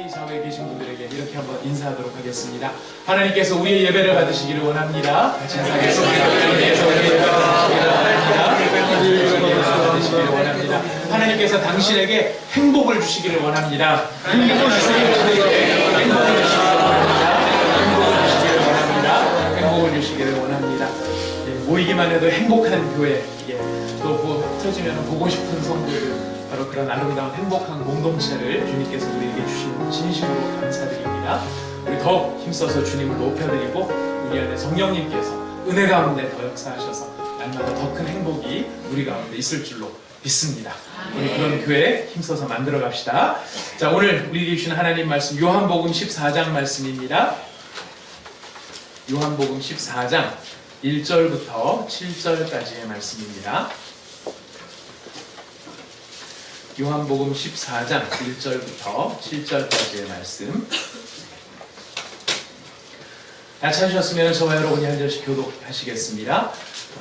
우리 좌우에 계신 분들에게 이렇게 한번 인사하도록 하겠습니다. 하나님께서 우리의 예배를 받으시기를 원합니다. 같이 인사하겠습니다. 하나님께서 우리의 예배를 받으시기를 원합니다. 하나님께서 당신에게 행복을 주시기를 원합니다. 행복을 주시기를 원합니다. 행복을 주시기를 원합니다. 모이기만 해도 행복한 교회, 또 터지면 보고 싶은 성도들, 바로 그런 아름다운 행복한 공동체를 주님께서 우리에게 주신 진심으로 감사드립니다. 우리 더욱 힘써서 주님을 높여드리고 우리 안에 성령님께서 은혜 가운데 더 역사하셔서 날마다 더 큰 행복이 우리 가운데 있을 줄로 믿습니다. 우리 그런 교회 힘써서 만들어 갑시다. 자, 오늘 우리에게 주신 하나님 말씀 요한복음 14장 말씀입니다. 요한복음 14장 1절부터 7절까지의 말씀입니다. 요한복음 14장 1절부터 7절까지의 말씀. 다 찾으셨으면 저와 여러분이 한 절씩 교독하시겠습니다.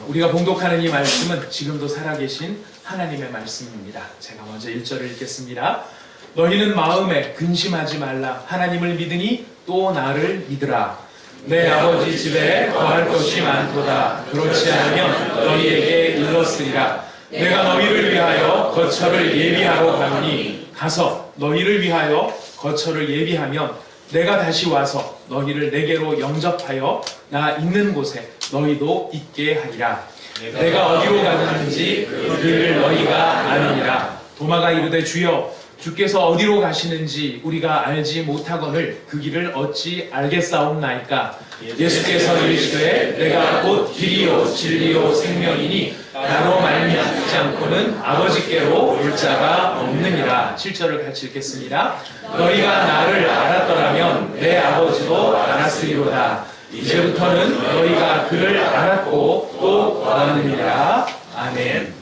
우리가 봉독하는 이 말씀은 지금도 살아계신 하나님의 말씀입니다. 제가 먼저 1절을 읽겠습니다. 너희는 마음에 근심하지 말라. 하나님을 믿으니 또 나를 믿으라. 내 아버지 집에 거할 것이 많도다. 그렇지 않으면 너희에게 일렀으리라. 내가 너희를 위하여 거처를 예비하러 가노니 가서 너희를 위하여 거처를 예비하면 내가 다시 와서 너희를 내게로 영접하여 나 있는 곳에 너희도 있게 하리라. 내가 어디로 가는지 그 길을 너희가 아느니라. 도마가 이르되 주여 주께서 어디로 가시는지 우리가 알지 못하거늘 그 길을 어찌 알겠사옵나이까. 예수께서 이르시되 내가 곧 길이요 진리요 생명이니 나로 말미암지 않고는 아버지께로 올 자가 없느니라. 7절을 같이 읽겠습니다. 너희가 나를 알았더라면 내 아버지도 알았으리로다. 이제부터는 너희가 그를 알았고 또 알았느니라. 아멘.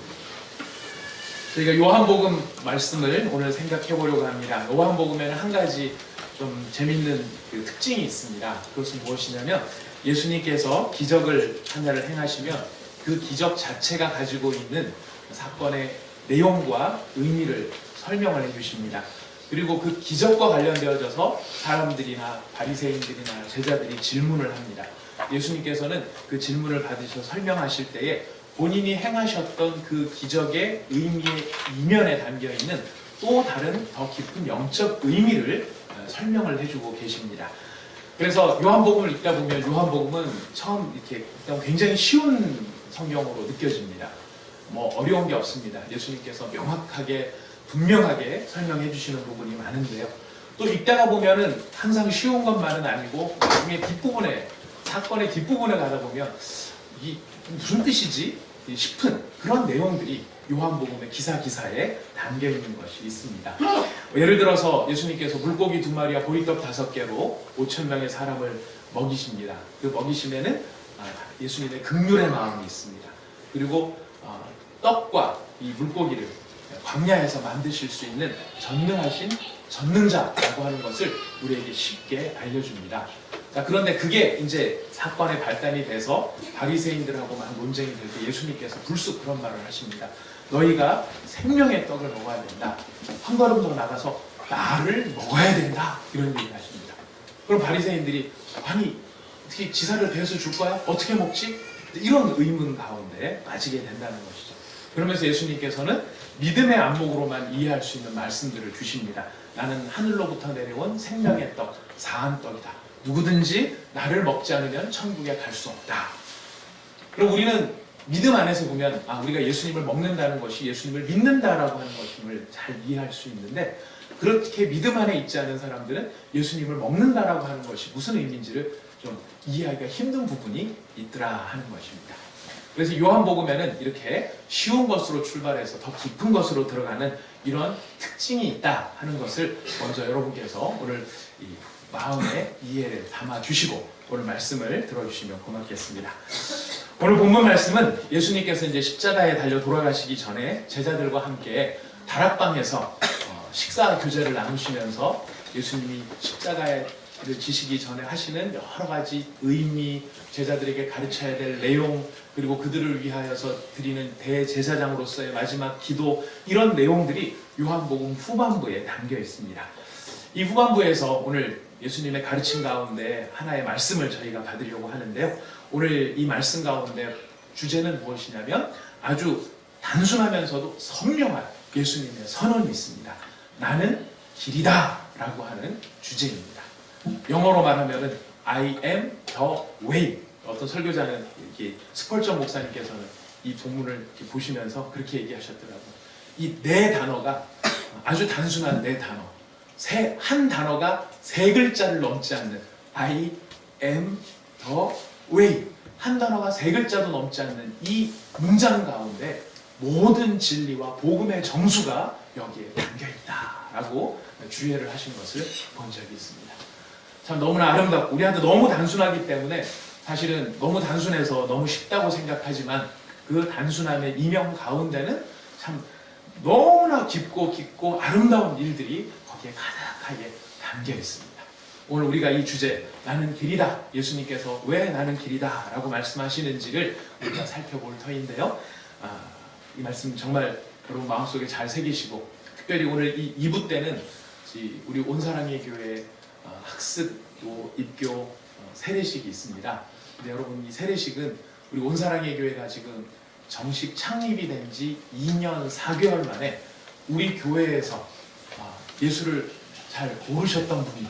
저희가 요한복음 말씀을 오늘 생각해 보려고 합니다. 요한복음에는 한 가지 좀 재밌는 특징이 있습니다. 그것은 무엇이냐면 예수님께서 기적을 하나를 행하시면 그 기적 자체가 가지고 있는 사건의 내용과 의미를 설명을 해주십니다. 그리고 그 기적과 관련되어져서 사람들이나 바리새인들이나 제자들이 질문을 합니다. 예수님께서는 그 질문을 받으셔 설명하실 때에 본인이 행하셨던 그 기적의 의미의 이면에 담겨있는 또 다른 더 깊은 영적 의미를 설명을 해주고 계십니다. 그래서 요한복음을 읽다 보면 요한복음은 처음 이렇게 굉장히 쉬운 성경으로 느껴집니다. 뭐 어려운 게 없습니다. 예수님께서 명확하게 분명하게 설명해 주시는 부분이 많은데요. 또 읽다가 보면은 항상 쉬운 것만은 아니고 나중에 뒷부분에 사건의 뒷부분에 가다 보면 이 무슨 뜻이지? 싶은 그런 내용들이 요한복음의 기사에 담겨 있는 것이 있습니다. 예를 들어서 예수님께서 물고기 2마리와 보리떡 5개로 5,000명의 사람을 먹이십니다. 그 먹이심에는 예수님의 긍휼의 마음이 있습니다. 그리고 떡과 이 물고기를 광야에서 만드실 수 있는 전능하신 전능자라고 하는 것을 우리에게 쉽게 알려줍니다. 자, 그런데 그게 이제 사건의 발단이 돼서 바리새인들하고 막 논쟁이 될 때 예수님께서 불쑥 그런 말을 하십니다. 너희가 생명의 떡을 먹어야 된다. 한 걸음 더 나가서 나를 먹어야 된다. 이런 얘기를 하십니다. 그럼 바리새인들이 아니 어떻게 지사를 배워서 줄 거야? 어떻게 먹지? 이런 의문 가운데 빠지게 된다는 것이죠. 그러면서 예수님께서는 믿음의 안목으로만 이해할 수 있는 말씀들을 주십니다. 나는 하늘로부터 내려온 생명의 떡, 사한 떡이다. 누구든지 나를 먹지 않으면 천국에 갈 수 없다. 그럼 우리는 믿음 안에서 보면 우리가 예수님을 먹는다는 것이 예수님을 믿는다라고 하는 것임을 잘 이해할 수 있는데, 그렇게 믿음 안에 있지 않은 사람들은 예수님을 먹는다라고 하는 것이 무슨 의미인지를 좀 이해하기가 힘든 부분이 있더라 하는 것입니다. 그래서 요한복음에는 이렇게 쉬운 것으로 출발해서 더 깊은 것으로 들어가는 이런 특징이 있다 하는 것을 먼저 여러분께서 오늘 이 마음의 이해를 담아주시고 오늘 말씀을 들어주시면 고맙겠습니다. 오늘 본문 말씀은 예수님께서 이제 십자가에 달려 돌아가시기 전에 제자들과 함께 다락방에서 식사 교제를 나누시면서 예수님이 십자가를 지시기 전에 하시는 여러 가지 의미, 제자들에게 가르쳐야 될 내용, 그리고 그들을 위하여서 드리는 대제사장으로서의 마지막 기도, 이런 내용들이 요한복음 후반부에 담겨 있습니다. 이 후반부에서 오늘 예수님의 가르침 가운데 하나의 말씀을 저희가 받으려고 하는데요. 오늘 이 말씀 가운데 주제는 무엇이냐면 아주 단순하면서도 선명한 예수님의 선언이 있습니다. 나는 길이다 라고 하는 주제입니다. 영어로 말하면 I am the way. 어떤 설교자는 이렇게 스펄전 목사님께서는 이 본문을 이렇게 보시면서 그렇게 얘기하셨더라고요. 이 네 단어가 아주 단순한 네 단어, 한 단어가 세 글자를 넘지 않는 I am the way, 한 단어가 세 글자도 넘지 않는 이 문장 가운데 모든 진리와 복음의 정수가 여기에 담겨있다라고 주의를 하신 것을 본 적이 있습니다. 참 너무나 아름답고 우리한테 너무 단순하기 때문에 사실은 너무 단순해서 너무 쉽다고 생각하지만 그 단순함의 이명 가운데는 참 너무나 깊고 아름다운 일들이 거기에 가득하게 담겨 있습니다. 오늘 우리가 이 주제 나는 길이다, 예수님께서 왜 나는 길이다 라고 말씀하시는지를 우리가 살펴볼 터인데요. 이 말씀 정말 여러분 마음속에 잘 새기시고 특별히 오늘 이 2부 때는 우리 온사랑의 교회 학습 또 입교 세례식이 있습니다. 근데 여러분 이 세례식은 우리 온사랑의 교회가 지금 정식 창립이 된 지 2년 4개월 만에 우리 교회에서 예수를 잘 모르셨던 분이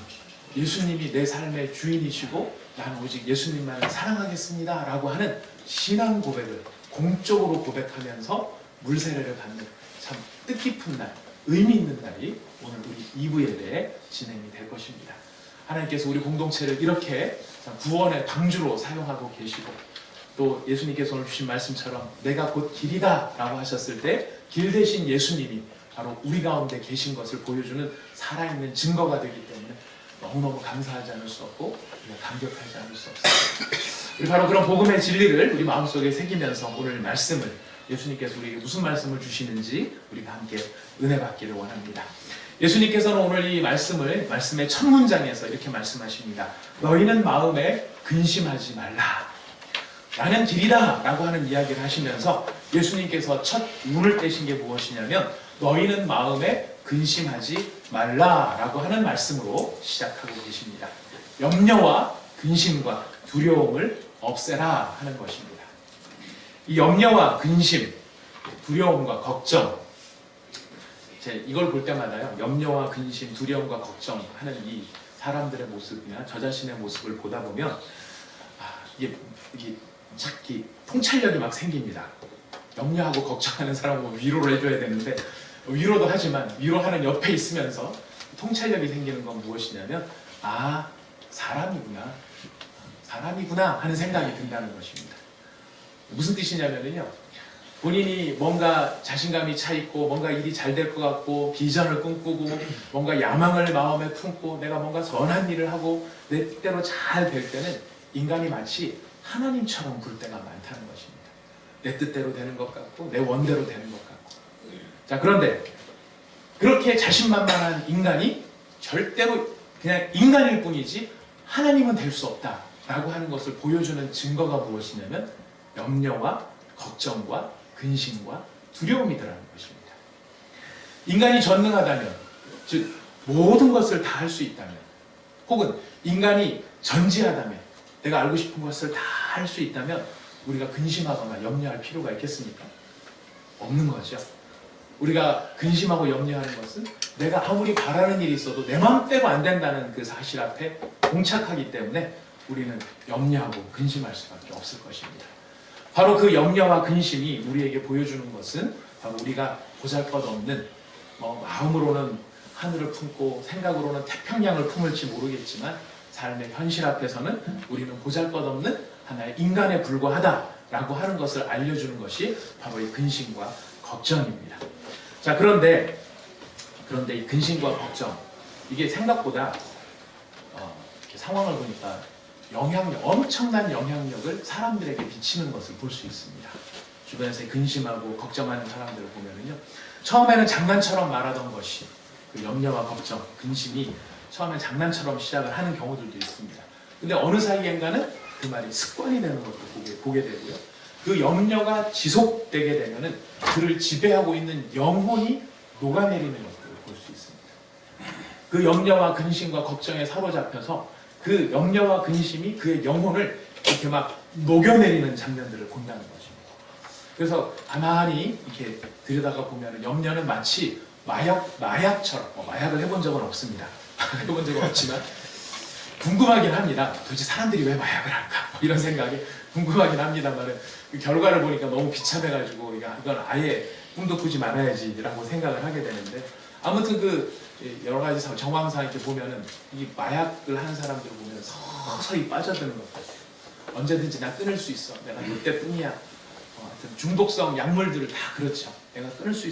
예수님이 내 삶의 주인이시고 나는 오직 예수님만을 사랑하겠습니다 라고 하는 신앙 고백을 공적으로 고백하면서 물세례를 받는 참 뜻깊은 날, 의미 있는 날이 오늘 우리 2부 예배에 진행이 될 것입니다. 하나님께서 우리 공동체를 이렇게 구원의 방주로 사용하고 계시고 또 예수님께서 오늘 주신 말씀처럼 내가 곧 길이다 라고 하셨을 때 길 대신 예수님이 바로 우리 가운데 계신 것을 보여주는 살아있는 증거가 되기 때문에 너무너무 감사하지 않을 수 없고 감격하지 않을 수 없습니다. 우리 바로 그런 복음의 진리를 우리 마음속에 새기면서 오늘 말씀을 예수님께서 우리에게 무슨 말씀을 주시는지 우리가 함께 은혜 받기를 원합니다. 예수님께서는 오늘 이 말씀의 첫 문장에서 이렇게 말씀하십니다. 너희는 마음에 근심하지 말라. 나는 길이다 라고 하는 이야기를 하시면서 예수님께서 첫 문을 떼신 게 무엇이냐면 너희는 마음에 근심하지 말라 라고 하는 말씀으로 시작하고 계십니다. 염려와 근심과 두려움을 없애라 하는 것입니다. 이 염려와 근심, 두려움과 걱정, 이걸 볼 때마다요, 염려와 근심, 두려움과 걱정하는 이 사람들의 모습이나 저 자신의 모습을 보다 보면 이게 찾기 통찰력이 막 생깁니다. 염려하고 걱정하는 사람은 위로를 해줘야 되는데 위로도 하지만 위로하는 옆에 있으면서 통찰력이 생기는 건 무엇이냐면 사람이구나 하는 생각이 든다는 것입니다. 무슨 뜻이냐면요, 본인이 뭔가 자신감이 차 있고 뭔가 일이 잘 될 것 같고 비전을 꿈꾸고 뭔가 야망을 마음에 품고 내가 뭔가 선한 일을 하고 내 뜻대로 잘 될 때는 인간이 마치 하나님처럼 굴 때가 많다는 것입니다. 내 뜻대로 되는 것 같고 내 원대로 되는 것 같고. 자, 그런데 그렇게 자신만만한 인간이 절대로 그냥 인간일 뿐이지 하나님은 될 수 없다라고 하는 것을 보여주는 증거가 무엇이냐면 염려와 걱정과 근심과 두려움이더라는 것입니다. 인간이 전능하다면, 즉 모든 것을 다 할 수 있다면, 혹은 인간이 전지하다면, 내가 알고 싶은 것을 다 할 수 있다면 우리가 근심하거나 염려할 필요가 있겠습니까? 없는 거죠. 우리가 근심하고 염려하는 것은 내가 아무리 바라는 일이 있어도 내 마음대로 안 된다는 그 사실 앞에 봉착하기 때문에 우리는 염려하고 근심할 수밖에 없을 것입니다. 바로 그 염려와 근심이 우리에게 보여주는 것은 바로 우리가 보잘것없는 마음으로는 하늘을 품고 생각으로는 태평양을 품을지 모르겠지만 삶의 현실 앞에서는 우리는 보잘것없는 하나의 인간에 불과하다라고 하는 것을 알려주는 것이 바로 이 근심과 걱정입니다. 자, 그런데 이 근심과 걱정, 이게 생각보다 이렇게 상황을 보니까 엄청난 영향력을 사람들에게 비치는 것을 볼 수 있습니다. 주변에서 근심하고 걱정하는 사람들을 보면요, 처음에는 장난처럼 말하던 것이 그 염려와 걱정, 근심이 처음엔 장난처럼 시작을 하는 경우들도 있습니다. 근데 어느 사이엔가는 그 말이 습관이 되는 것도 보게 되고요. 그 염려가 지속되게 되면은 그를 지배하고 있는 영혼이 녹아내리는 것들을 볼 수 있습니다. 그 염려와 근심과 걱정에 사로잡혀서 그 염려와 근심이 그의 영혼을 이렇게 막 녹여내리는 장면들을 본다는 것입니다. 그래서 가만히 이렇게 들여다가 보면 염려는 마치 마약처럼, 마약을 해본 적은 없습니다. 해본 적은 없지만 궁금하긴 합니다. 도대체 사람들이 왜 마약을 할까? 이런 생각이 궁금하긴 합니다만 그 결과를 보니까 너무 비참해가지고 이건 아예 꿈도 꾸지 말아야지라고 생각을 하게 되는데, 아무튼 그 여러 가지 정황상 이렇게 보면은 이 마약을 하는 사람들을 보면 서서히 빠져드는 것 같아요. 언제든지 나 끊을 수 있어. 내가 이때뿐이야. 하여튼 중독성 약물들을 다 그렇죠. 내가 끊을 수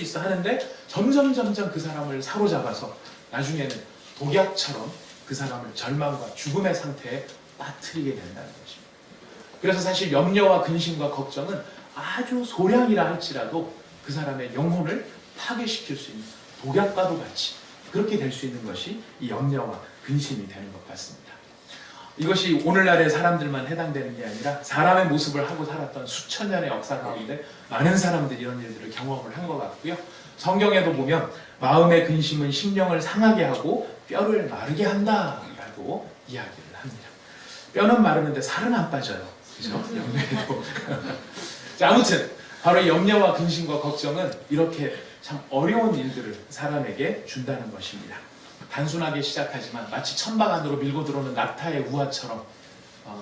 있어 하는데 점점 그 사람을 사로잡아서 나중에는 독약처럼 그 사람을 절망과 죽음의 상태에 빠뜨리게 된다는 것입니다. 그래서 사실 염려와 근심과 걱정은 아주 소량이라 할지라도 그 사람의 영혼을 파괴시킬 수 있는 독약과도 같이 그렇게 될 수 있는 것이 이 염려와 근심이 되는 것 같습니다. 이것이 오늘날의 사람들만 해당되는 게 아니라 사람의 모습을 하고 살았던 수천 년의 역사 가운데 많은 사람들이 이런 일들을 경험을 한 것 같고요. 성경에도 보면 마음의 근심은 심령을 상하게 하고 뼈를 마르게 한다라고 이야기를 합니다. 뼈는 마르는데 살은 안 빠져요. 그죠? 염려에도. 자, 아무튼 바로 이 염려와 근심과 걱정은 이렇게 참 어려운 일들을 사람에게 준다는 것입니다. 단순하게 시작하지만 마치 천막 안으로 밀고 들어오는 낙타의 우화처럼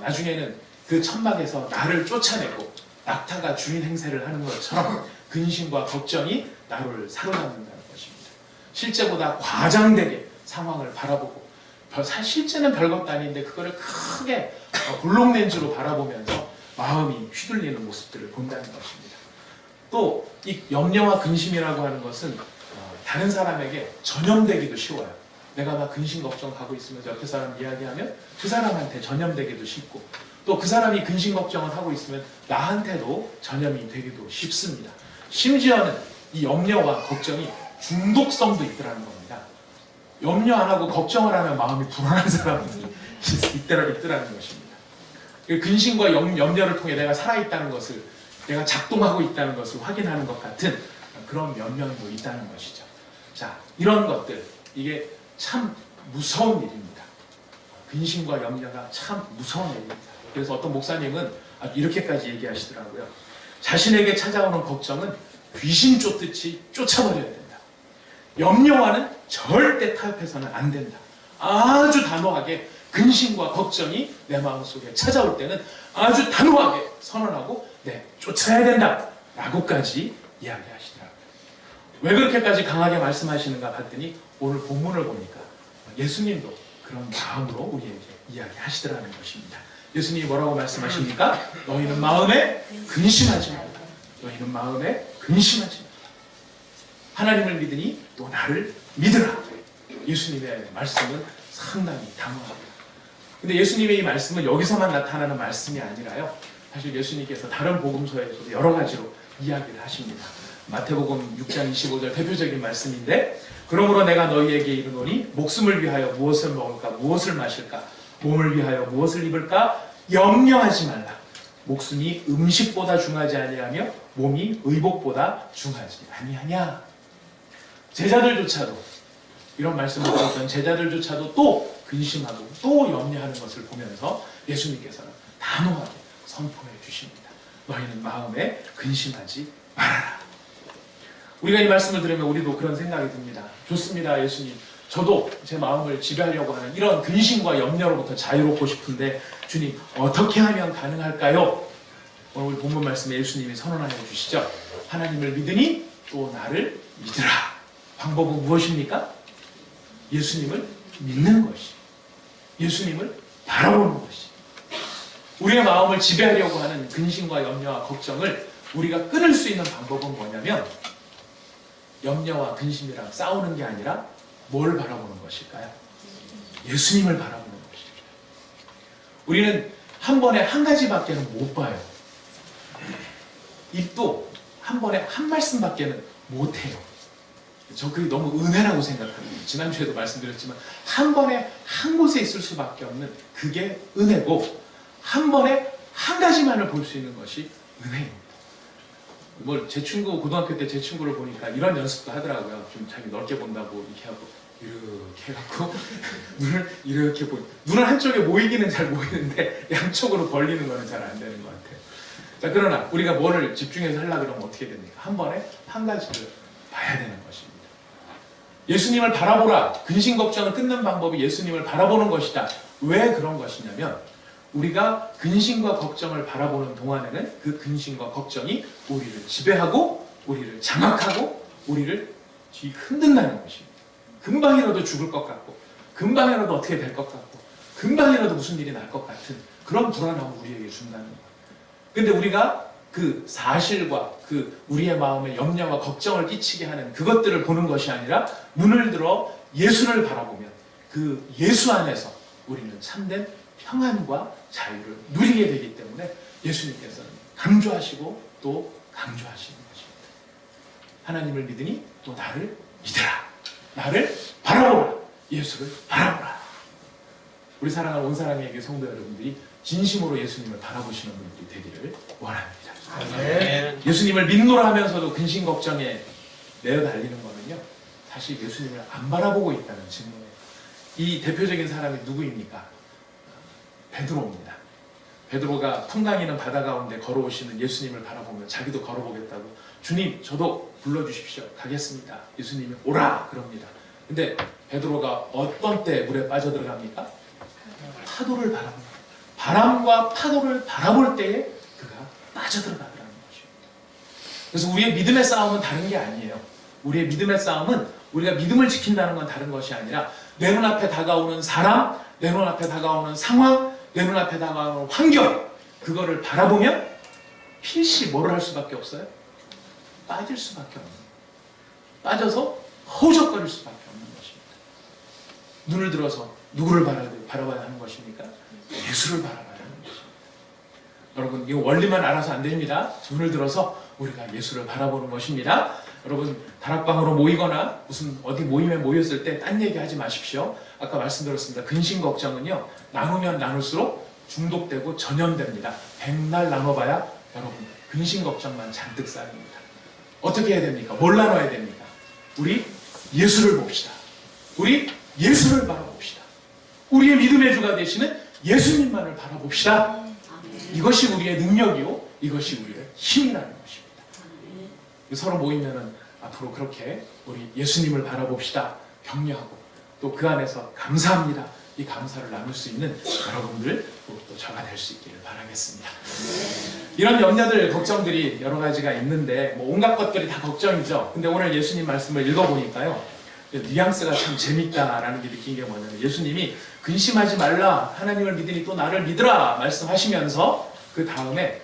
나중에는 그 천막에서 나를 쫓아내고 낙타가 주인 행세를 하는 것처럼 근심과 걱정이 나를 사로잡는다는 것입니다. 실제보다 과장되게 상황을 바라보고 실제는 별것도 아닌데 그거를 크게 볼록렌즈로 바라보면서 마음이 휘둘리는 모습들을 본다는 것입니다. 또 이 염려와 근심이라고 하는 것은 다른 사람에게 전염되기도 쉬워요. 내가 막 근심 걱정하고 있으면서 옆에 사람 이야기하면 그 사람한테 전염되기도 쉽고, 또 그 사람이 근심 걱정을 하고 있으면 나한테도 전염이 되기도 쉽습니다. 심지어는 이 염려와 걱정이 중독성도 있더라는 겁니다. 염려 안 하고 걱정을 하면 마음이 불안한 사람들이 있더라는 것입니다. 근심과 염려를 통해 내가 살아있다는 것을, 내가 작동하고 있다는 것을 확인하는 것 같은 그런 면면도 있다는 것이죠. 자, 이런 것들, 이게 참 무서운 일입니다. 근심과 염려가 참 무서운 일입니다. 그래서 어떤 목사님은 이렇게까지 얘기하시더라고요. 자신에게 찾아오는 걱정은 귀신 쫓듯이 쫓아버려야 된다. 염려와는 절대 타협해서는 안 된다. 아주 단호하게 근심과 걱정이 내 마음속에 찾아올 때는 아주 단호하게 선언하고 쫓아야 된다 라고까지 이야기하시더라고요. 왜 그렇게까지 강하게 말씀하시는가 봤더니 오늘 본문을 보니까 예수님도 그런 마음으로 우리에게 이야기하시더라는 것입니다. 예수님이 뭐라고 말씀하십니까? 너희는 마음에 근심하지 말라. 너희는 마음에 근심하지 말라. 하나님을 믿으니 또 나를 믿으라. 예수님의 말씀은 상당히 단호합니다. 근데 예수님의 이 말씀은 여기서만 나타나는 말씀이 아니라요, 사실 예수님께서 다른 복음서에서도 여러 가지로 이야기를 하십니다. 마태복음 6장 25절 대표적인 말씀인데, 그러므로 내가 너희에게 이르노니 목숨을 위하여 무엇을 먹을까 무엇을 마실까 몸을 위하여 무엇을 입을까 염려하지 말라. 목숨이 음식보다 중하지 아니하며 몸이 의복보다 중하지 아니하냐. 제자들조차도, 이런 말씀을 들었던 제자들조차도 또 근심하고 또 염려하는 것을 보면서 예수님께서는 단호하게 선포해 주십니다. 너희는 마음에 근심하지 말아라. 우리가 이 말씀을 들으면 우리도 그런 생각이 듭니다. 좋습니다, 예수님. 저도 제 마음을 지배하려고 하는 이런 근심과 염려로부터 자유롭고 싶은데 주님, 어떻게 하면 가능할까요? 오늘 본문 말씀에 예수님이 선언하여 주시죠. 하나님을 믿으니 또 나를 믿으라. 방법은 무엇입니까? 예수님을 믿는 것이, 예수님을 바라보는 것이. 우리의 마음을 지배하려고 하는 근심과 염려와 걱정을 우리가 끊을 수 있는 방법은 뭐냐면, 염려와 근심이랑 싸우는 게 아니라 뭘 바라보는 것일까요? 예수님을 바라보는 것입니다. 우리는 한 번에 한 가지밖에는 못 봐요. 입도 한 번에 한 말씀밖에는 못 해요. 저 그게 너무 은혜라고 생각합니다. 지난주에도 말씀드렸지만 한 번에 한 곳에 있을 수밖에 없는 그게 은혜고, 한 번에 한 가지만을 볼 수 있는 것이 은혜입니다. 제 친구, 고등학교 때 제 친구를 보니까 이런 연습도 하더라고요. 좀 자기 넓게 본다고 이렇게 하고, 이렇게 해갖고 눈을 이렇게 눈은 한쪽에 모이기는 잘 모이는데 양쪽으로 벌리는 거는 잘 안 되는 것 같아요. 자, 그러나 우리가 뭐를 집중해서 하려고 그러면 어떻게 됩니까? 한 번에 한 가지를 봐야 되는 것입니다. 예수님을 바라보라. 근심 걱정을 끊는 방법이 예수님을 바라보는 것이다. 왜 그런 것이냐면 우리가 근심과 걱정을 바라보는 동안에는 그 근심과 걱정이 우리를 지배하고 우리를 장악하고 우리를 흔든다는 것입니다. 금방이라도 죽을 것 같고 금방이라도 어떻게 될 것 같고 금방이라도 무슨 일이 날 것 같은 그런 불안함을 우리에게 준다는 거예요. 근데 우리가 그 사실과 그 우리의 마음에 염려와 걱정을 끼치게 하는 그것들을 보는 것이 아니라 눈을 들어 예수를 바라보면 그 예수 안에서 우리는 참된 평안과 자유를 누리게 되기 때문에 예수님께서는 강조하시고 또 강조하시는 것입니다. 하나님을 믿으니 또 나를 믿으라. 나를 바라보라. 예수를 바라보라. 우리 사랑하는 온 사랑에게 성도 여러분들이 진심으로 예수님을 바라보시는 분들이 되기를 원합니다. 아멘. 예수님을 믿노라 하면서도 근심 걱정에 내어 달리는 거는요, 사실 예수님을 안 바라보고 있다는 증거예요. 이 대표적인 사람이 누구입니까? 베드로입니다. 베드로가 풍랑이는 바다 가운데 걸어오시는 예수님을 바라보며 자기도 걸어보겠다고, 주님 저도 불러주십시오. 가겠습니다. 예수님이 오라 그럽니다. 근데 베드로가 어떤 때 물에 빠져들어갑니까? 파도를 바라봅니다. 바람과 파도를 바라볼 때에 그가 빠져들어가더라는 것입니다. 그래서 우리의 믿음의 싸움은 다른 게 아니에요. 우리의 믿음의 싸움은 우리가 믿음을 지킨다는 건 다른 것이 아니라 내 눈앞에 다가오는 사람, 내 눈앞에 다가오는 상황, 내 눈앞에 다가오는 환경, 그거를 바라보면 필시 뭐를 할 수밖에 없어요? 빠질 수밖에 없는 거예요. 빠져서 허우적거릴 수밖에 없는 것입니다. 눈을 들어서 누구를 바라봐야 하는 것입니까? 예수를 바라봐야 하는 것입니다. 여러분, 이 원리만 알아서 안 됩니다. 눈을 들어서 우리가 예수를 바라보는 것입니다. 여러분, 다락방으로 모이거나 무슨 어디 모임에 모였을 때 딴 얘기 하지 마십시오. 아까 말씀드렸습니다. 근심 걱정은요, 나누면 나눌수록 중독되고 전염됩니다. 백날 나눠봐야 여러분 근심 걱정만 잔뜩 쌓입니다. 어떻게 해야 됩니까? 뭘 나눠야 됩니까? 우리 예수를 봅시다. 우리 예수를 바라봅시다. 우리의 믿음의 주가 되시는 예수님만을 바라봅시다. 이것이 우리의 능력이요, 이것이 우리의 힘이라는 것입니다. 서로 모이면은 앞으로 그렇게 우리 예수님을 바라봅시다. 격려하고 또 그 안에서 감사합니다. 이 감사를 나눌 수 있는 여러분들 또 저가 될 수 있기를 바라겠습니다. 이런 염려들, 걱정들이 여러 가지가 있는데 뭐 온갖 것들이 다 걱정이죠. 근데 오늘 예수님 말씀을 읽어보니까요, 뉘앙스가 참 재밌다라는 게 느낀 게 뭐냐면, 예수님이 근심하지 말라, 하나님을 믿으니 또 나를 믿으라 말씀하시면서 그 다음에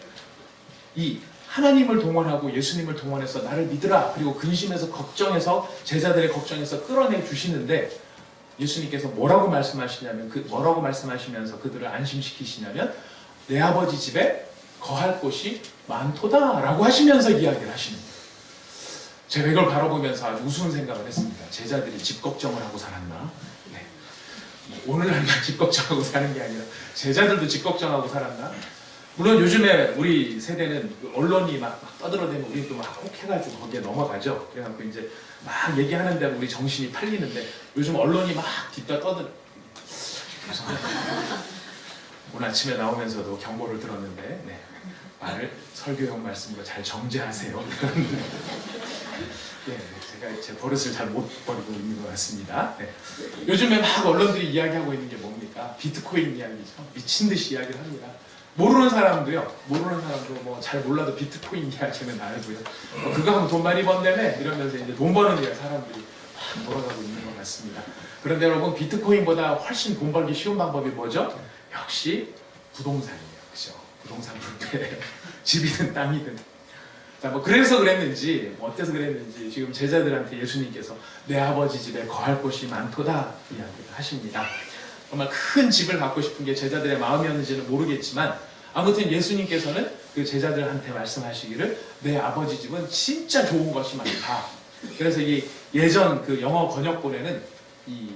이 하나님을 동원하고 예수님을 동원해서 나를 믿으라, 그리고 근심해서 걱정해서 제자들의 걱정에서 끌어내 주시는데, 예수님께서 뭐라고 말씀하시냐면, 뭐라고 말씀하시면서 그들을 안심시키시냐면, 내 아버지 집에 거할 곳이 많도다라고 하시면서 이야기를 하시는 거예요. 제가 이걸 바라보면서 아주 우스운 생각을 했습니다. 제자들이 집 걱정을 하고 살았나? 네. 오늘날만 집 걱정하고 사는 게 아니라 제자들도 집 걱정하고 살았나? 물론 요즘에 우리 세대는 언론이 막 떠들어대면 우리 또 막 혹해가지고 거기에 넘어가죠. 그래갖고 이제 막 얘기하는 대로 우리 정신이 팔리는데, 요즘 언론이 막 뒷다 오늘 아침에 나오면서도 경고를 들었는데, 네. 말을 설교용 말씀으로 잘 정제하세요. 네, 제가 제 버릇을 잘 못 버리고 있는 것 같습니다. 네. 요즘에 막 언론들이 이야기하고 있는 게 뭡니까? 비트코인 이야기죠. 미친 듯이 이야기를 합니다. 모르는 사람도 뭐 잘 몰라도 비트코인 이야기는 알고요. 그거 하면 돈 많이 번다며 이러면서 이제 돈 버는 데 사람들이 막 몰아가고 있는 것 같습니다. 그런데 여러분, 비트코인보다 훨씬 돈 벌기 쉬운 방법이 뭐죠? 역시 부동산이에요. 그죠? 부동산 불패예요. 집이든 땅이든. 자, 뭐 그래서 그랬는지, 어때서 그랬는지 지금 제자들한테 예수님께서 내 아버지 집에 거할 곳이 많도다 이야기를 하십니다. 정말 큰 집을 갖고 싶은 게 제자들의 마음이었는지는 모르겠지만, 아무튼 예수님께서는 그 제자들한테 말씀하시기를 내 아버지 집은 진짜 좋은 것이 많다. 그래서 이 예전 그 영어 번역본에는 이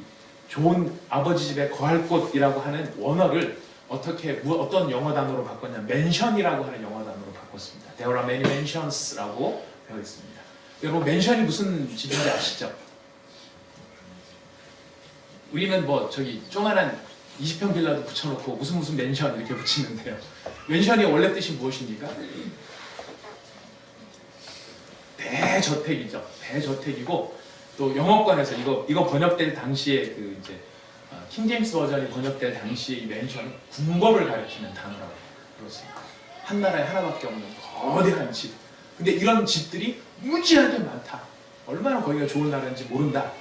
좋은 아버지 집에 거할 곳이라고 하는 원어를 어떤 영어 단어로 바꿨냐면 맨션이라고 하는 영어 단어로 바꿨습니다. There are many mansions라고 되어 있습니다. 여러분, 맨션이 무슨 집인지 아시죠? 우리는 뭐 저기 조그만한 20평 빌라도 붙여놓고 무슨 맨션 이렇게 붙이는데요. 맨션이 원래 뜻이 무엇입니까? 대저택이죠. 대저택이고 또 영어권에서 이거 번역될 당시에 그 이제 킹 제임스 버전이 번역될 당시에 이 맨션은 궁궐을 가리키는 단어라고 그렇습니다. 한 나라에 하나밖에 없는 거대한 집. 근데 이런 집들이 무지하게 많다. 얼마나 거기가 좋은 나라인지 모른다.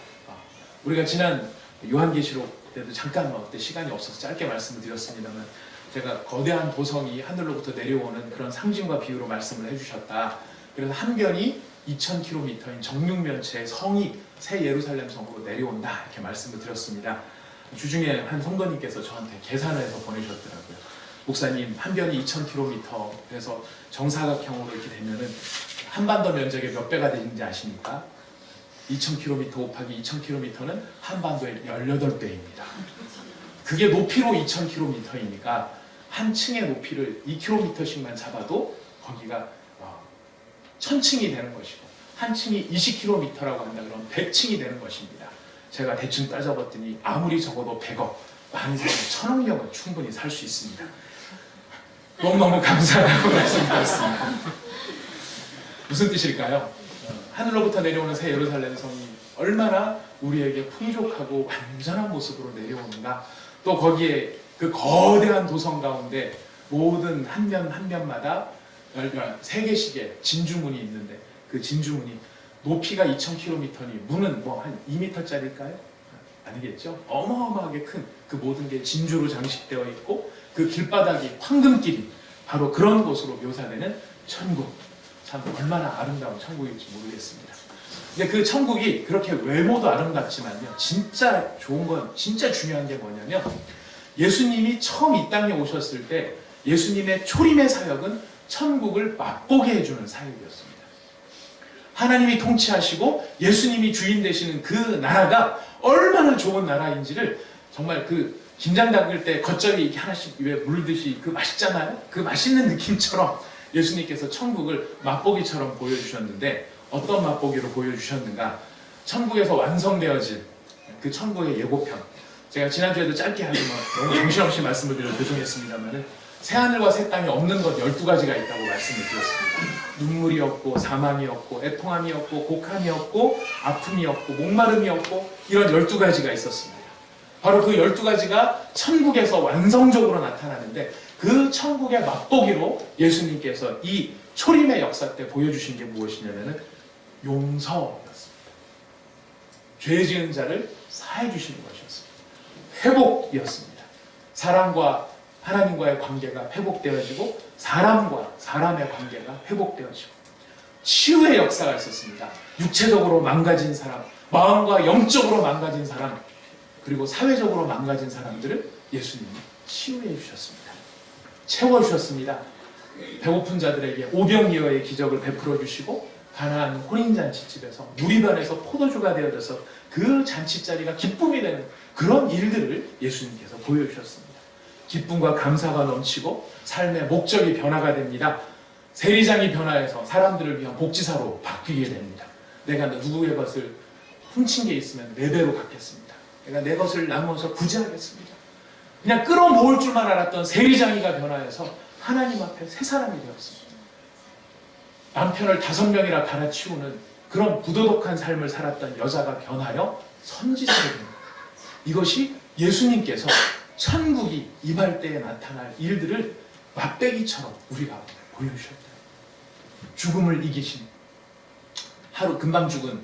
우리가 지난 요한계시록 때도 잠깐 그때 시간이 없어서 짧게 말씀을 드렸습니다만 제가 거대한 도성이 하늘로부터 내려오는 그런 상징과 비유로 말씀을 해주셨다. 그래서 한 변이 2000km인 정육면체의 성이 새 예루살렘 성으로 내려온다 이렇게 말씀을 드렸습니다. 주중에 한 성도님께서 저한테 계산을 해서 보내셨더라고요. 목사님 한 변이 2000km 그래서 정사각형으로 이렇게 되면은 한반도 면적의 몇 배가 되는지 아십니까? 2000km 곱하기 2000km는 한반도의 18배입니다. 그게 높이로 2000km이니까 한 층의 높이를 2km씩만 잡아도 거기가 1000층이 되는 것이고 한 층이 20km라고 한다 그러면 100층이 되는 것입니다. 제가 대충 따져봤더니 아무리 적어도 100억, 많이 살면 1000억 명은 충분히 살 수 있습니다. 너무너무 감사하다고 말씀드렸습니다. 무슨 뜻일까요? 하늘로부터 내려오는 새 예루살렘 성이 얼마나 우리에게 풍족하고 완전한 모습으로 내려오는가. 또 거기에 그 거대한 도성 가운데 모든 한 면 한 면마다 3개씩의 진주문이 있는데 그 진주문이 높이가 2000km니 문은 뭐 한 2m짜리일까요? 아니겠죠? 어마어마하게 큰 그 모든 게 진주로 장식되어 있고 그 길바닥이 황금길이 바로 그런 곳으로 묘사되는 천국. 참 얼마나 아름다운 천국일지 모르겠습니다. 근데 그 천국이 그렇게 외모도 아름답지만요. 진짜 좋은 건 진짜 중요한 게 뭐냐면 예수님이 처음 이 땅에 오셨을 때 예수님의 초림의 사역은 천국을 맛보게 해주는 사역이었습니다. 하나님이 통치하시고 예수님이 주인 되시는 그 나라가 얼마나 좋은 나라인지를 정말 그 김장 담글 때 겉절이 이렇게 하나씩 입에 물듯이 그 맛있잖아요. 그 맛있는 느낌처럼 예수님께서 천국을 맛보기처럼 보여주셨는데 어떤 맛보기로 보여주셨는가? 천국에서 완성되어진 그 천국의 예고편. 제가 지난주에도 짧게 하지만 너무 정신없이 말씀을 드려 죄송했습니다만은 새하늘과 새 땅이 없는 것 12가지가 있다고 말씀을 드렸습니다. 눈물이 없고 사망이 없고 애통함이 없고 곡함이 없고 아픔이 없고 목마름이 없고 이런 12가지가 있었습니다. 바로 그 12가지가 천국에서 완성적으로 나타나는데 그 천국의 맛보기로 예수님께서 이 초림의 역사 때 보여주신 게 무엇이냐면은 용서였습니다. 죄 지은 자를 사해 주시는 것이었습니다. 회복이었습니다. 사람과 하나님과의 관계가 회복되어지고 사람과 사람의 관계가 회복되어지고 치유의 역사가 있었습니다. 육체적으로 망가진 사람, 마음과 영적으로 망가진 사람, 그리고 사회적으로 망가진 사람들을 예수님이 치유해 주셨습니다. 채워주셨습니다. 배고픈 자들에게 오병이어의 기적을 베풀어 주시고 가나안 혼인잔치집에서 누리반에서 포도주가 되어져서 그 잔치자리가 기쁨이 되는 그런 일들을 예수님께서 보여주셨습니다. 기쁨과 감사가 넘치고 삶의 목적이 변화가 됩니다. 세리장이 변화해서 사람들을 위한 복지사로 바뀌게 됩니다. 내가 누구의 것을 훔친 게 있으면 4배로 갚겠습니다. 내가 내 것을 나누어서 구제하겠습니다. 그냥 끌어모을 줄만 알았던 세리장이가 변화해서 하나님 앞에 새 사람이 되었습니다. 남편을 5명이나 갈아치우는 그런 부도덕한 삶을 살았던 여자가 변하여 선지자가 됩니다. 이것이 예수님께서 천국이 임할 때에 나타날 일들을 맛배기처럼 우리가 보여주셨다. 죽음을 이기신 하루 금방 죽은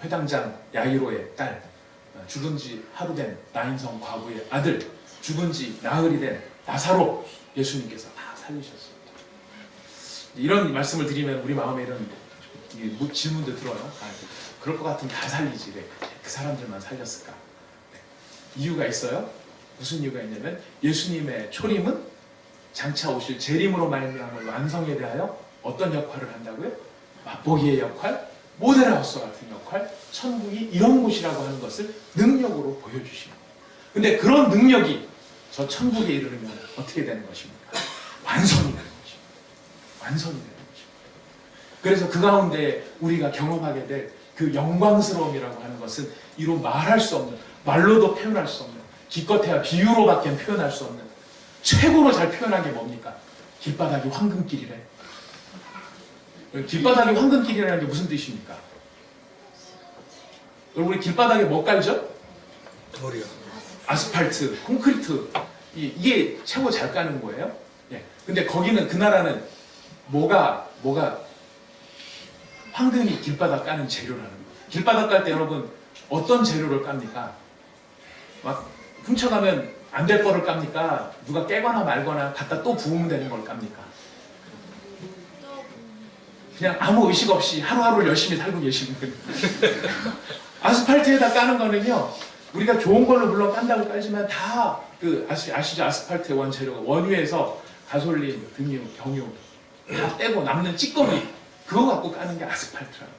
회당장 야이로의 딸, 죽은 지 하루 된 나인성 과부의 아들, 죽은 지 나흘이 된 나사로 예수님께서 다 살리셨습니다. 이런 말씀을 드리면 우리 마음에 이런 질문도 들어요. 그럴 것 같으면 다 살리지 왜 그 사람들만 살렸을까? 이유가 있어요. 무슨 이유가 있냐면 예수님의 초림은 장차 오실 재림으로 말미암은 완성에 대하여 어떤 역할을 한다고요? 맛보기의 역할, 모델하우스 같은 역할, 천국이 이런 곳이라고 하는 것을 능력으로 보여주시는 거예요. 근데 그런 능력이 저 천국에 이르르면 어떻게 되는 것입니까? 완성이 되는 것입니다. 완성이 되는 것입니다. 그래서 그 가운데 우리가 경험하게 될 그 영광스러움이라고 하는 것은 이루 말할 수 없는 말로도 표현할 수 없는, 기껏해야 비유로밖에 표현할 수 없는 최고로 잘 표현한 게 뭡니까? 길바닥이 황금길이래. 길바닥이 황금길이라는 게 무슨 뜻입니까? 여러분, 우리 길바닥에 뭐 깔죠? 돌이요. 아스팔트, 콘크리트. 이게 최고 잘 까는 거예요. 예. 근데 거기는, 그 나라는 뭐가 황금이 길바닥 까는 재료라는 거예요. 길바닥 깔 때 여러분 어떤 재료를 깝니까? 막 훔쳐가면 안 될 거를 깝니까? 누가 깨거나 말거나 갖다 또 부으면 되는 걸 깝니까? 그냥 아무 의식 없이 하루하루를 열심히 살고 계시는 거예요. 아스팔트에다 까는 거는요, 우리가 좋은 걸로 물론 깐다고 깔지만 다 아시죠? 아스팔트의 원재료가 원유에서 가솔린, 등유, 경유 다 빼고 남는 찌꺼기, 그거 갖고 까는 게 아스팔트라고.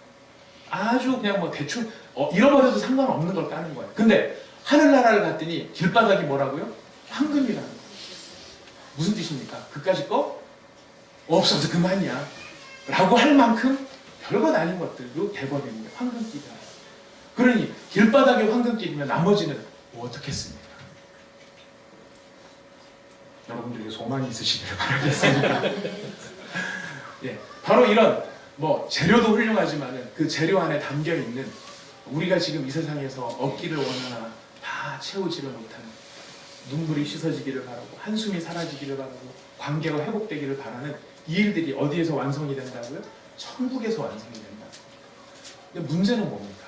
아주 그냥 뭐 대충 잃어버려도 상관없는 걸 까는 거예요. 근데 하늘나라를 갔더니 길바닥이 뭐라고요? 황금이라는 거예요. 무슨 뜻입니까? 그까짓 거 없어도 그만이야 라고 할 만큼 별것 아닌 것들도 대버리는 게 황금길이다. 그러니 길바닥에 황금길이면 나머지는 뭐 어떻겠습니까? 여러분들에게 소망이 있으시기를 바라겠습니다. 예, 바로 이런 뭐 재료도 훌륭하지만은 그 재료 안에 담겨 있는 우리가 지금 이 세상에서 얻기를 원하나 다 채우지를 못하는, 눈물이 씻어지기를 바라고 한숨이 사라지기를 바라고 관계가 회복되기를 바라는 이 일들이 어디에서 완성이 된다고요? 천국에서 완성이 된다. 근데 문제는 뭡니까?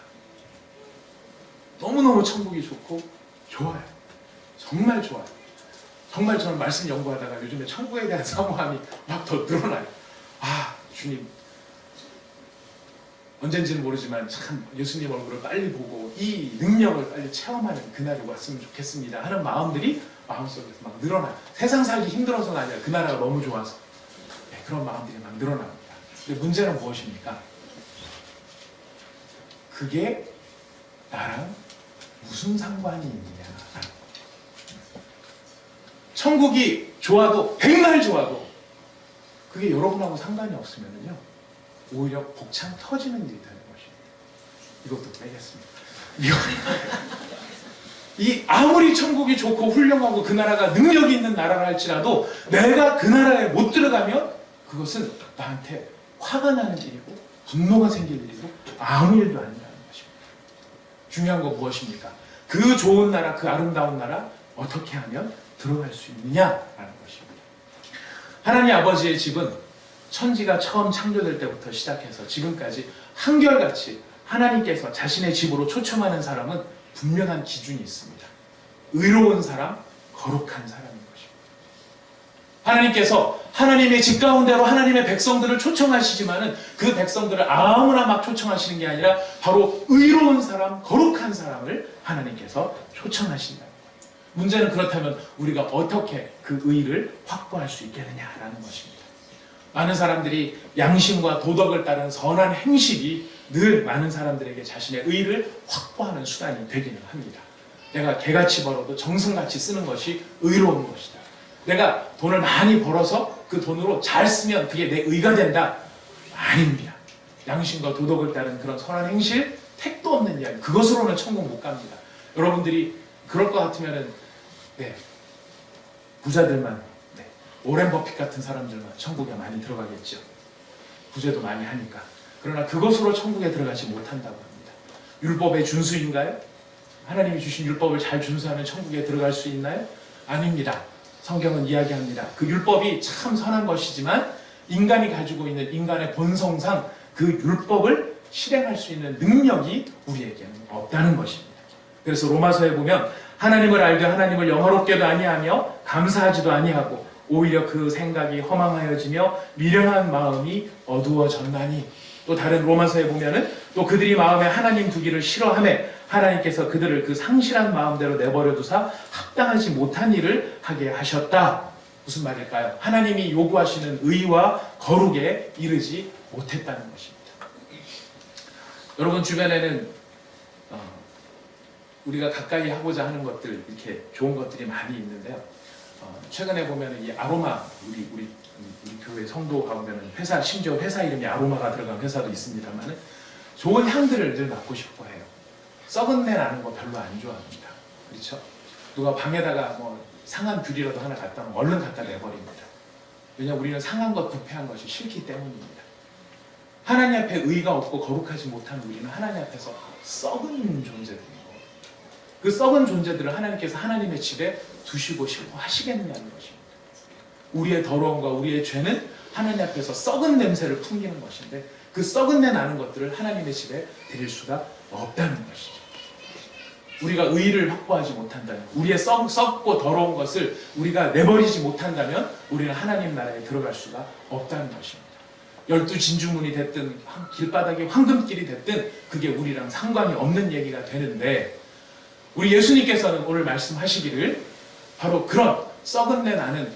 너무너무 천국이 좋고 좋아요. 정말 좋아요. 정말 저는 말씀 연구하다가 요즘에 천국에 대한 사모함이 막 더 늘어나요. 아, 주님, 언젠지는 모르지만 참 예수님 얼굴을 빨리 보고 이 능력을 빨리 체험하는 그날이 왔으면 좋겠습니다 하는 마음들이 마음속에서 막 늘어나요. 세상 살기 힘들어서가 아니라 그 나라가 너무 좋아서. 네, 그런 마음들이 막 늘어납니다. 근데 문제는 무엇입니까? 그게 나랑 무슨 상관이 있느냐. 천국이 좋아도, 백날 좋아도 그게 여러분하고 상관이 없으면요, 오히려 복창 터지는 일이 되는 것입니다. 이것도 빼겠습니다. 이 아무리 천국이 좋고 훌륭하고 그 나라가 능력이 있는 나라라 할지라도 내가 그 나라에 못 들어가면 그것은 나한테 화가 나는 일이고 분노가 생길 일이고 아무 일도 아니라는 것입니다. 중요한 건 무엇입니까? 그 좋은 나라, 그 아름다운 나라 어떻게 하면 들어갈 수 있느냐라는 것입니다. 하나님 아버지의 집은 천지가 처음 창조될 때부터 시작해서 지금까지 한결같이 하나님께서 자신의 집으로 초청하는 사람은 분명한 기준이 있습니다. 의로운 사람, 거룩한 사람인 것입니다. 하나님께서 하나님의 집 가운데로 하나님의 백성들을 초청하시지만은 그 백성들을 아무나 막 초청하시는 게 아니라 바로 의로운 사람, 거룩한 사람을 하나님께서 초청하신다는 거예요. 문제는 그렇다면 우리가 어떻게 그 의를 확보할 수 있겠느냐라는 것입니다. 많은 사람들이 양심과 도덕을 따른 선한 행실이 늘 많은 사람들에게 자신의 의를 확보하는 수단이 되기는 합니다. 내가 개같이 벌어도 정성같이 쓰는 것이 의로운 것이다. 내가 돈을 많이 벌어서 그 돈으로 잘 쓰면 그게 내 의가 된다. 아닙니다. 양심과 도덕을 따른 그런 선한 행실, 택도 없는 이야기, 그것으로는 천국 못 갑니다. 여러분들이 그럴 것 같으면은 부자들만, 오렌 버핏 같은 사람들만 천국에 많이 들어가겠죠. 부재도 많이 하니까. 그러나 그것으로 천국에 들어가지 못한다고 합니다. 율법의 준수인가요? 하나님이 주신 율법을 잘 준수하면 천국에 들어갈 수 있나요? 아닙니다. 성경은 이야기합니다. 그 율법이 참 선한 것이지만 인간이 가지고 있는 인간의 본성상 그 율법을 실행할 수 있는 능력이 우리에게는 없다는 것입니다. 그래서 로마서에 보면 하나님을 알되 하나님을 영화롭게도 아니하며 감사하지도 아니하고 오히려 그 생각이 허망하여지며 미련한 마음이 어두워졌나니, 또 다른 로마서에 보면은 또 그들이 마음에 하나님 두기를 싫어하매 하나님께서 그들을 그 상실한 마음대로 내버려 두사 합당하지 못한 일을 하게 하셨다. 무슨 말일까요? 하나님이 요구하시는 의와 거룩에 이르지 못했다는 것입니다. 여러분 주변에는 우리가 가까이 하고자 하는 것들, 이렇게 좋은 것들이 많이 있는데요. 최근에 보면 이 아로마, 우리 교회 성도 가보면 회사, 심지어 회사 이름이 아로마가 들어간 회사도 있습니다만 좋은 향들을 늘 맡고 싶어 해요. 썩은 내 나는 거 별로 안 좋아합니다. 그렇죠? 누가 방에다가 뭐 상한 귤이라도 하나 갖다 놓으면 얼른 갖다 내버립니다. 왜냐하면 우리는 상한 것, 부패한 것이 싫기 때문입니다. 하나님 앞에 의가 없고 거룩하지 못한 우리는 하나님 앞에서 썩은 존재들이고, 그 썩은 존재들을 하나님께서 하나님의 집에 두시고 싶어 하시겠느냐는 것입니다. 우리의 더러움과 우리의 죄는 하나님 앞에서 썩은 냄새를 풍기는 것인데, 그 썩은 내 나는 것들을 하나님의 집에 드릴 수가 없다는 것이죠. 우리가 의를 확보하지 못한다면, 우리의 썩고 더러운 것을 우리가 내버리지 못한다면 우리는 하나님 나라에 들어갈 수가 없다는 것입니다. 12진주문이 됐든 길바닥에 황금길이 됐든 그게 우리랑 상관이 없는 얘기가 되는데, 우리 예수님께서는 오늘 말씀하시기를 바로 그런 썩은 내 나는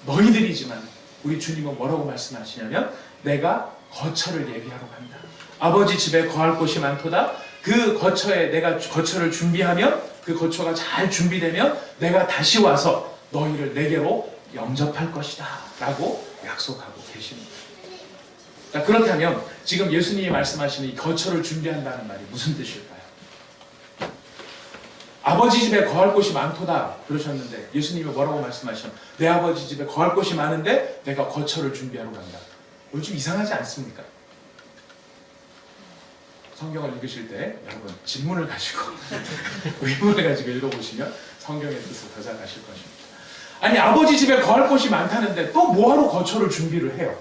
너희들이지만, 우리 주님은 뭐라고 말씀하시냐면 내가 거처를 예비하러 간다. 아버지 집에 거할 곳이 많도다. 그 거처에 내가 거처를 준비하면, 그 거처가 잘 준비되면 내가 다시 와서 너희를 내게로 영접할 것이다 라고 약속하고 계십니다. 자, 그렇다면 지금 예수님이 말씀하시는 이 거처를 준비한다는 말이 무슨 뜻일까요? 아버지 집에 거할 곳이 많도다 그러셨는데 예수님이 뭐라고 말씀하시냐면 내 아버지 집에 거할 곳이 많은데 내가 거처를 준비하러 간다. 오늘 좀 이상하지 않습니까? 성경을 읽으실 때 여러분 질문을 가지고 의문을 가지고 읽어보시면 성경의 뜻을 더 잘 아실 것입니다. 아니, 아버지 집에 거할 곳이 많다는데 또 뭐하러 거처를 준비를 해요?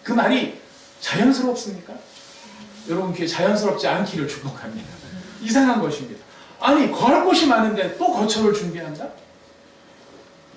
그 말이 자연스럽습니까? 여러분 귀에 자연스럽지 않기를 축복합니다. 이상한 것입니다. 아니, 거할 곳이 많은데 또 거처를 준비한다?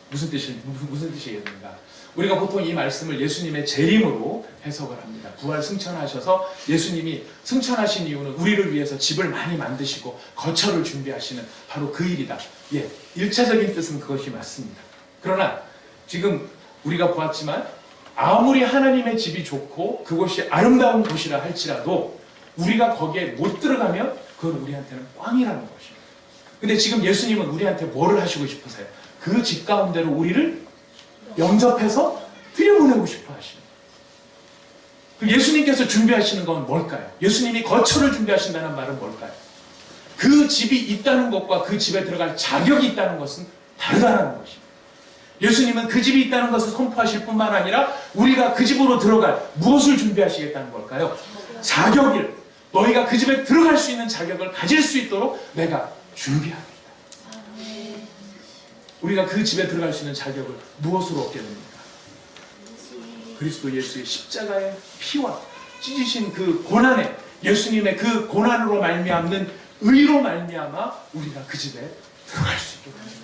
무슨 뜻이겠는가? 우리가 보통 이 말씀을 예수님의 재림으로 해석을 합니다. 부활 승천하셔서 예수님이 승천하신 이유는 우리를 위해서 집을 많이 만드시고 거처를 준비하시는 바로 그 일이다. 예, 1차적인 뜻은 그것이 맞습니다. 그러나 지금 우리가 보았지만 아무리 하나님의 집이 좋고 그곳이 아름다운 곳이라 할지라도 우리가 거기에 못 들어가면 그건 우리한테는 꽝이라는 것입니다. 근데 지금 예수님은 우리한테 뭐를 하시고 싶으세요? 그 집 가운데로 우리를 영접해서 들여보내고 싶어 하십니다. 예수님께서 준비하시는 건 뭘까요? 예수님이 거처를 준비하신다는 말은 뭘까요? 그 집이 있다는 것과 그 집에 들어갈 자격이 있다는 것은 다르다는 것입니다. 예수님은 그 집이 있다는 것을 선포하실 뿐만 아니라 우리가 그 집으로 들어갈 무엇을 준비하시겠다는 걸까요? 자격을, 너희가 그 집에 들어갈 수 있는 자격을 가질 수 있도록 내가 준비하겠다. 우리가 그 집에 들어갈 수 있는 자격을 무엇으로 얻게 됩니까? 그리스도 예수의 십자가의 피와 찢으신 그 고난에, 예수님의 그 고난으로 말미암는 의로 말미암아 우리가 그 집에 들어갈 수 있도록 합니다.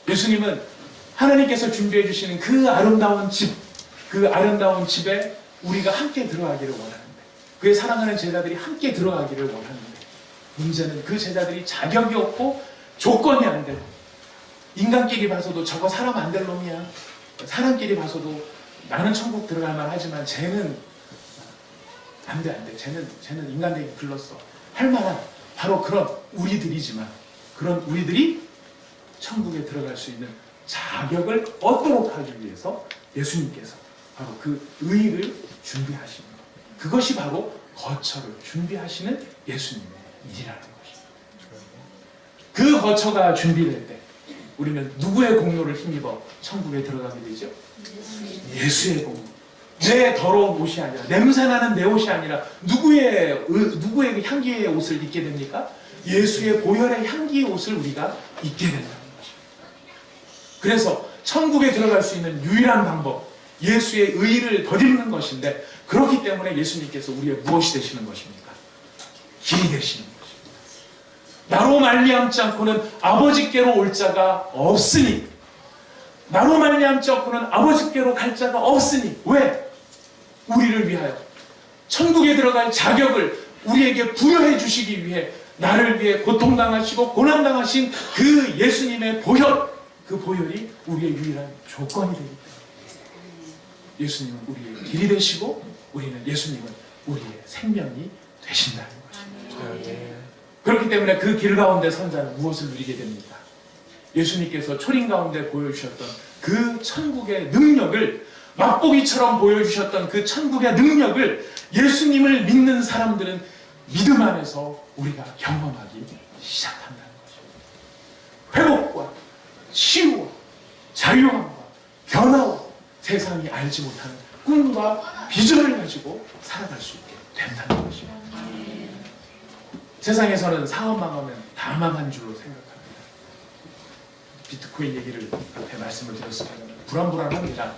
예수님은 하나님께서 준비해 주시는 그 아름다운 집, 그 아름다운 집에 우리가 함께 들어가기를 원하는데, 그의 사랑하는 제자들이 함께 들어가기를 원하는데, 문제는 그 제자들이 자격이 없고 조건이 안 되고, 인간끼리 봐서도 저거 사람 안 될 놈이야, 사람끼리 봐서도 나는 천국 들어갈 만하지만 쟤는 안 돼, 쟤는 인간되기 글렀어 할 만한 바로 그런 우리들이지만, 그런 우리들이 천국에 들어갈 수 있는 자격을 얻도록 하기 위해서 예수님께서 바로 그 의를 준비하시는 것, 그것이 바로 거처를 준비하시는 예수님의 일이라는 것입니다. 그 거처가 준비될 때 우리는 누구의 공로를 힘입어 천국에 들어가게 되죠? 예수의 공로. 내 더러운 옷이 아니라, 냄새나는 내 옷이 아니라 누구의 향기의 옷을 입게 됩니까? 예수의 보혈의 향기의 옷을 우리가 입게 된다는 것입니다. 그래서 천국에 들어갈 수 있는 유일한 방법, 예수의 의를 덧입는 것인데, 그렇기 때문에 예수님께서 우리의 무엇이 되시는 것입니까? 길이 되시는 것입니다. 나로 말미암지 않고는 아버지께로 올 자가 없으니, 나로 말미암지 않고는 아버지께로 갈 자가 없으니. 왜? 우리를 위하여 천국에 들어갈 자격을 우리에게 부여해 주시기 위해 나를 위해 고통당하시고 고난당하신 그 예수님의 보혈, 그 보혈이 우리의 유일한 조건이 되기 때문에 예수님은 우리의 길이 되시고 우리는 예수님은 우리의 생명이 되신다는 것입니다. 그렇기 때문에 그 길 가운데 선 자는 무엇을 누리게 됩니까? 예수님께서 초림 가운데 보여주셨던 그 천국의 능력을, 맛보기처럼 보여주셨던 그 천국의 능력을 예수님을 믿는 사람들은 믿음 안에서 우리가 경험하기 시작한다는 거죠. 회복과 치유와 자유함과 변화와 세상이 알지 못하는 꿈과 비전을 가지고 살아갈 수 있게 된다는 것입니다. 세상에서는 사업 망하면 다 망한 줄로 생각합니다. 비트코인 얘기를 앞에 말씀을 드렸습니다. 불안불안합니다.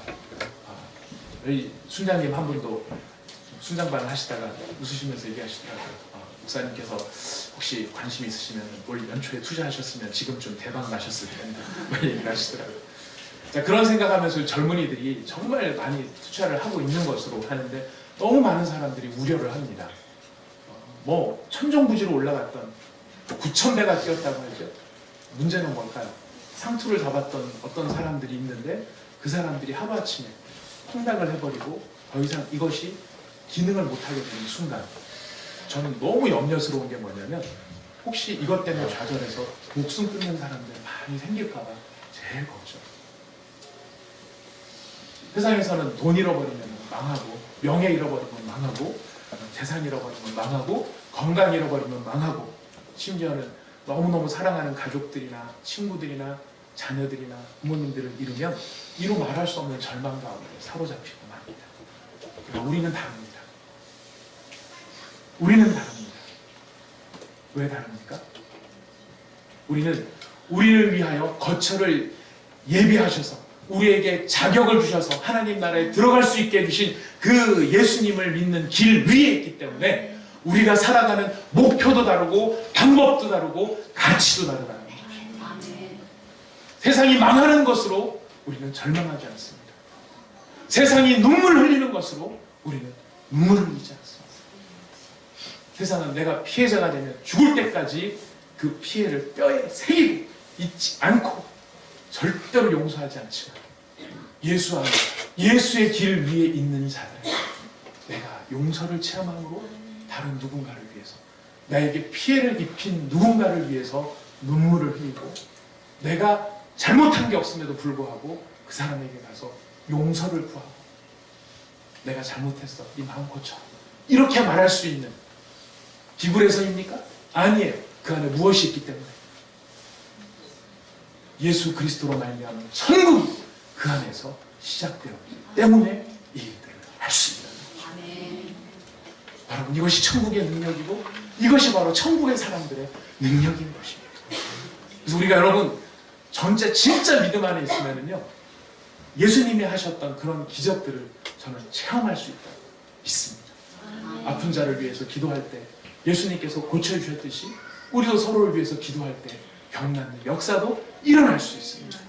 저희 순장님 한 분도 순장반을 하시다가 웃으시면서 얘기하시더라고요. 목사님께서 혹시 관심 있으시면 올 연초에 투자하셨으면 지금쯤 대박 나셨을 텐데 얘기를 하시더라고요. 자, 그런 생각하면서 젊은이들이 정말 많이 투자를 하고 있는 것으로 하는데 너무 많은 사람들이 우려를 합니다. 뭐 천정부지로 올라갔던 9,000배가 뛰었다고 하죠. 문제는 뭘까요? 상투를 잡았던 어떤 사람들이 있는데 그 사람들이 하루아침에 폭락을 해버리고 더 이상 이것이 기능을 못하게 되는 순간 저는 너무 염려스러운 게 뭐냐면 혹시 이것 때문에 좌절해서 목숨 끊는 사람들 많이 생길까 봐 제일 걱정. 세상에서는 돈 잃어버리면 망하고 명예 잃어버리면 망하고 재산 잃어버리면 망하고 건강 잃어버리면 망하고 심지어는 너무너무 사랑하는 가족들이나 친구들이나 자녀들이나 부모님들을 잃으면 이루 말할 수 없는 절망 가운데 사로잡히고 맙니다. 그러나 우리는 다릅니다. 우리는 다릅니다. 왜 다릅니까? 우리는 우리를 위하여 거처를 예비하셔서 우리에게 자격을 주셔서 하나님 나라에 들어갈 수 있게 해주신 그 예수님을 믿는 길 위에 있기 때문에 우리가 살아가는 목표도 다르고 방법도 다르고 가치도 다르다는 것입니다. 세상이 망하는 것으로 우리는 절망하지 않습니다. 세상이 눈물 흘리는 것으로 우리는 눈물 흘리지 않습니다. 세상은 내가 피해자가 되면 죽을 때까지 그 피해를 뼈에 새기고 잊지 않고 절대로 용서하지 않지만 예수 안에 예수의 길 위에 있는 자들 내가 용서를 체험함으로 다른 누군가를 위해서 나에게 피해를 입힌 누군가를 위해서 눈물을 흘리고 내가 잘못한 게 없음에도 불구하고 그 사람에게 가서 용서를 구하고 내가 잘못했어 이 마음 고쳐 이렇게 말할 수 있는 비굴해서입니까? 아니에요. 그 안에 무엇이 있기 때문에 예수 그리스도로 말미암은 천국이 그 안에서 시작되었기 때문에 이 일들을 할 수 있다는 것입니다. 여러분 이것이 천국의 능력이고 이것이 바로 천국의 사람들의 능력인 것입니다. 그래서 우리가 여러분 전체 진짜 믿음 안에 있으면요 예수님이 하셨던 그런 기적들을 저는 체험할 수 있다고 믿습니다. 아픈 자를 위해서 기도할 때 예수님께서 고쳐주셨듯이 우리도 서로를 위해서 기도할 때 병낫는 역사도 일어날 수 있습니다.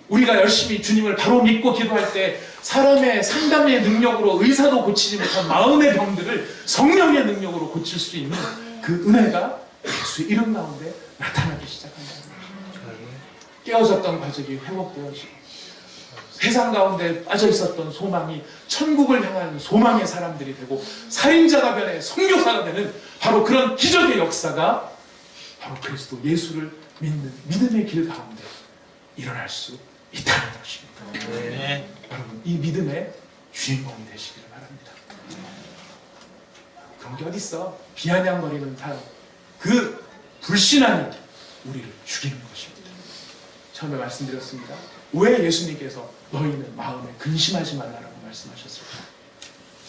우리가 열심히 주님을 바로 믿고 기도할 때 사람의 상담의 능력으로 의사도 고치지 못한 마음의 병들을 성령의 능력으로 고칠 수 있는 그 은혜가 예수의 이름 가운데 나타나기 시작한다는 것입니다. 깨어졌던 가족이 회복되어지고 세상 가운데 빠져 있었던 소망이 천국을 향한 소망의 사람들이 되고 살인자가 변해 선교사가 되는 바로 그런 기적의 역사가 바로 그리스도 예수를 믿는 믿음의 길 가운데 일어날 수 있다는 것입니다. 네. 여러분 이 믿음의 주인공이 되시기를 바랍니다. 그런 게 어딨어? 비아냥거리는 사람 그 불신앙이 우리를 죽이는 것입니다. 처음에 말씀드렸습니다. 왜 예수님께서 너희는 마음에 근심하지 말라라고 말씀하셨을까?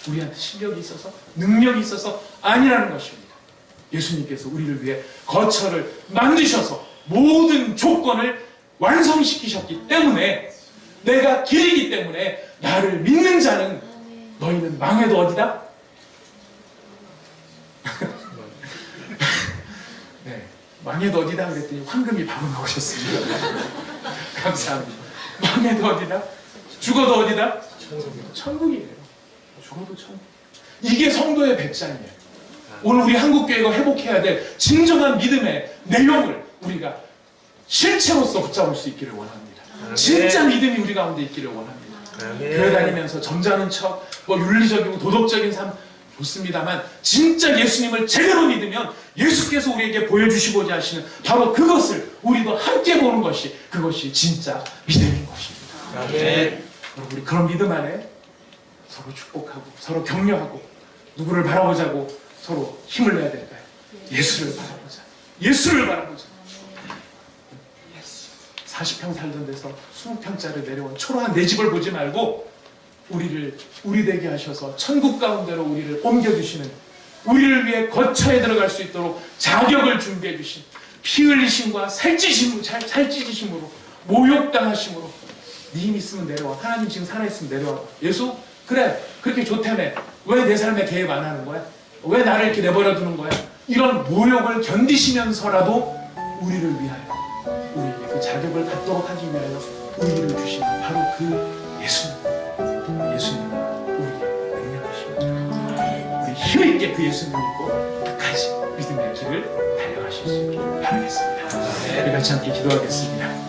우리한테 실력이 있어서 능력이 있어서 아니라는 것입니다. 예수님께서 우리를 위해 거처를 만드셔서 모든 조건을 완성시키셨기 때문에 내가 길이기 때문에 나를 믿는 자는 너희는 망해도 어디다? 네, 망해도 어디다 그랬더니 황금이 바로 나오셨습니다. 감사합니다. 망해도 어디다? 죽어도 어디다? 천국이에요. 죽어도 천국. 이게 성도의 배짱이에요. 오늘 우리 한국교회가 회복해야 될 진정한 믿음의 내용을 우리가 실체로서 붙잡을 수 있기를 원합니다. 진짜 믿음이 우리 가운데 있기를 원합니다. 교회 다니면서 점잖은 척, 뭐 윤리적이고 도덕적인 삶 좋습니다만 진짜 예수님을 제대로 믿으면 예수께서 우리에게 보여주시고자 하시는 바로 그것을 우리도 함께 보는 것이 그것이 진짜 믿음인 것입니다. 여러분 우리 그런 믿음 안에 서로 축복하고 서로 격려하고 누구를 바라보자고 서로 힘을 내야 될까요? 예수를 바라보자. 예수를 바라보자. 40평 살던 데서 20평짜리 내려온 초라한 내 집을 보지 말고 우리를 우리 되게 하셔서 천국 가운데로 우리를 옮겨주시는, 우리를 위해 거처에 들어갈 수 있도록 자격을 준비해 주신, 피 흘리심과 살찌지심으로 모욕당하심으로 네 힘 있으면 내려와. 하나님 지금 살아있으면 내려와. 예수? 그래, 그렇게 좋다며. 왜 내 삶에 개입 안 하는 거야? 왜 나를 이렇게 내버려 두는 거야? 이런 모욕을 견디시면서라도 우리를 위하여, 우리에게 그 자격을 갖도록 하기 위하여 의의를 주신 바로 그 예수님, 우리에게 능력하십니다. 우리 힘있게 그 예수님 믿고 끝까지 믿음의 길을 달려가실 수 있기를 바라겠습니다. 우리 같이 함께 기도하겠습니다.